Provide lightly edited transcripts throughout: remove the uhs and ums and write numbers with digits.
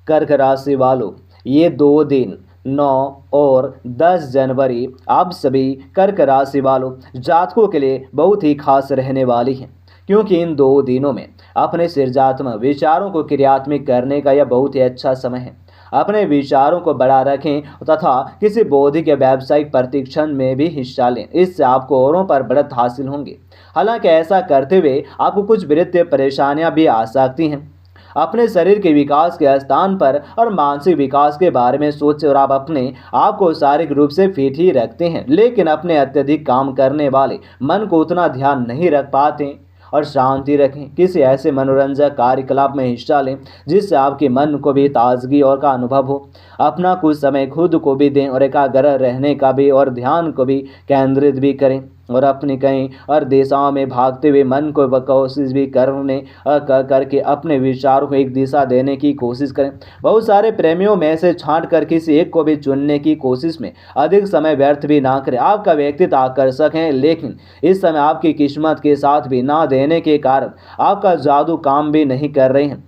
कर्क राशि वालों, ये 2 दिन 9 और 10 जनवरी आप सभी कर्क राशि वालों जातकों के लिए बहुत ही खास रहने वाली हैं, क्योंकि इन 2 दिनों में अपने सृजनात्मक विचारों को क्रियात्मक करने का यह बहुत ही अच्छा समय है। अपने विचारों को बढ़ा रखें तथा किसी बौद्धिक या व्यावसायिक प्रशिक्षण में भी हिस्सा लें, इससे आपको औरों पर बढ़त हासिल होंगी। हालांकि ऐसा करते हुए आपको कुछ वित्तीय परेशानियां भी आ सकती हैं। अपने शरीर के विकास के स्थान पर और मानसिक विकास के बारे में सोचें और आप अपने आप को शारीरिक रूप से फिट ही रखते हैं, लेकिन अपने अत्यधिक काम करने वाले मन को उतना ध्यान नहीं रख पाते। और शांति रखें, किसी ऐसे मनोरंजक कार्यकलाप में हिस्सा लें जिससे आपके मन को भी ताजगी और का अनुभव हो। अपना कुछ समय खुद को भी दें और एकाग्र रहने का भी और ध्यान को भी केंद्रित भी करें। और अपनी कहीं और दिशाओं में भागते हुए मन को कोशिश भी करके अपने विचारों को एक दिशा देने की कोशिश करें। बहुत सारे प्रेमियों में से छांट कर किसी एक को भी चुनने की कोशिश में अधिक समय व्यर्थ भी ना करें। आपका व्यक्तित्व आकर्षक है, लेकिन इस समय आपकी किस्मत के साथ भी ना देने के कारण आपका जादू काम भी नहीं कर रहे हैं।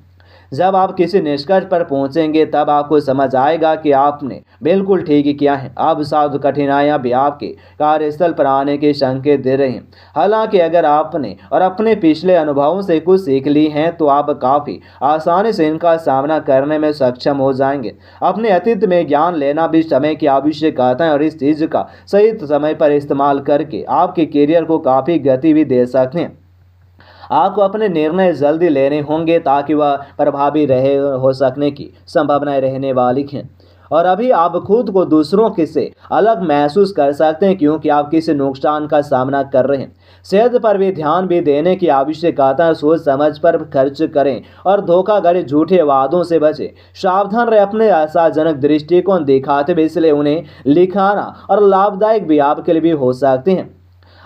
जब आप किसी निष्कर्ष पर पहुंचेंगे तब आपको समझ आएगा कि आपने बिल्कुल ठीक ही किया है। अब साधु कठिनाइयां भी आपके कार्यस्थल पर आने के संकेत दे रहे हैं। हालांकि अगर आपने और अपने पिछले अनुभवों से कुछ सीख ली हैं तो आप काफ़ी आसानी से इनका सामना करने में सक्षम हो जाएंगे। अपने अतीत में ज्ञान लेना भी समय की आवश्यकता है और इस चीज़ का सही समय पर इस्तेमाल करके आपके करियर को काफ़ी गति भी दे सकते हैं। आपको अपने निर्णय जल्दी लेने होंगे ताकि वह प्रभावी रहे हो सकने की संभावनाएं रहने वाली हैं। और अभी आप खुद को दूसरों के से अलग महसूस कर सकते हैं, क्योंकि आप किसी नुकसान का सामना कर रहे हैं। सेहत पर भी ध्यान भी देने की आवश्यकता है। सोच समझ पर खर्च करें और धोखाधड़ी झूठे वादों से बचें। सावधान रहे, अपने आशाजनक दृष्टिकोण दिखाते हुए इसलिए उन्हें लिखाना और लाभदायक भी आपके लिए भी हो सकते हैं।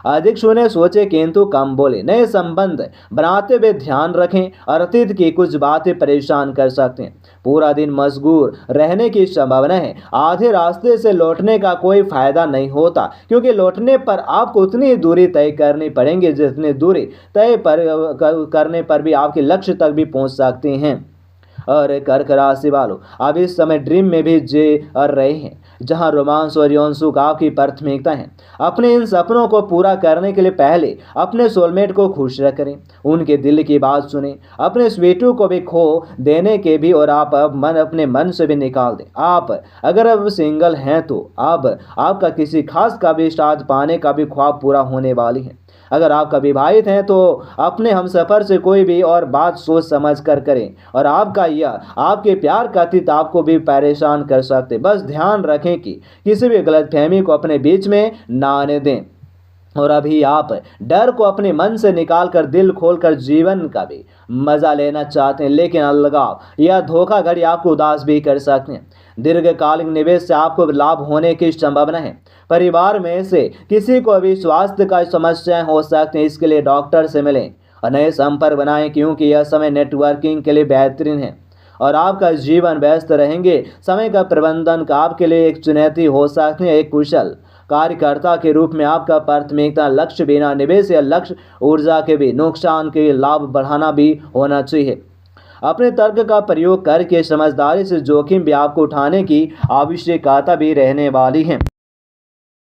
अधिक सुने सोचे किंतु कम बोले। नए संबंध बनाते हुए ध्यान रखें और अतीत की कुछ बातें परेशान कर सकते हैं। पूरा दिन मशगूल रहने की संभावना है। आधे रास्ते से लौटने का कोई फायदा नहीं होता, क्योंकि लौटने पर आपको उतनी दूरी तय करनी पड़ेगी जितनी दूरी तय करने पर भी आपके लक्ष्य तक भी पहुंच सकते हैं। और कर्क राशि वालों, आप इस समय ड्रीम में भी जी रहे हैं, जहां रोमांस और यौन सुख आपकी प्राथमिकता है। अपने इन सपनों को पूरा करने के लिए पहले अपने सोलमेट को खुश रखें, उनके दिल की बात सुने, अपने स्वीटू को भी खो देने के भी और आप अपने मन से भी निकाल दें। आप अगर अब सिंगल हैं तो अब आपका किसी खास का भी साथ पाने का भी ख्वाब पूरा होने वाली है। अगर आप विवाहित हैं तो अपने हमसफर से कोई भी और बात सोच समझ कर करें, और आपका यह आपके प्यार का अतीत आपको भी परेशान कर सकते। बस ध्यान रखें कि किसी भी गलतफहमी को अपने बीच में ना आने दें। और अभी आप डर को अपने मन से निकाल कर दिल खोलकर जीवन का भी मजा लेना चाहते हैं, लेकिन अलगाव या धोखाधड़ी आपको उदास भी कर सकते हैं। दीर्घकालिक निवेश से आपको लाभ होने की संभावना है। परिवार में से किसी को भी स्वास्थ्य का समस्याएं हो सकती हैं, इसके लिए डॉक्टर से मिलें और नए संपर्क बनाएं, क्योंकि यह समय नेटवर्किंग के लिए बेहतरीन है। और आपका जीवन व्यस्त रहेंगे। समय का प्रबंधन का आपके लिए एक चुनौती हो सकती है। एक कुशल कार्यकर्ता के रूप में आपका प्राथमिकता लक्ष्य बिना निवेश या लक्ष्य ऊर्जा के भी नुकसान के लाभ बढ़ाना भी होना चाहिए। अपने तर्क का प्रयोग करके समझदारी से जोखिम भी आपको उठाने की आवश्यकता भी रहने वाली है।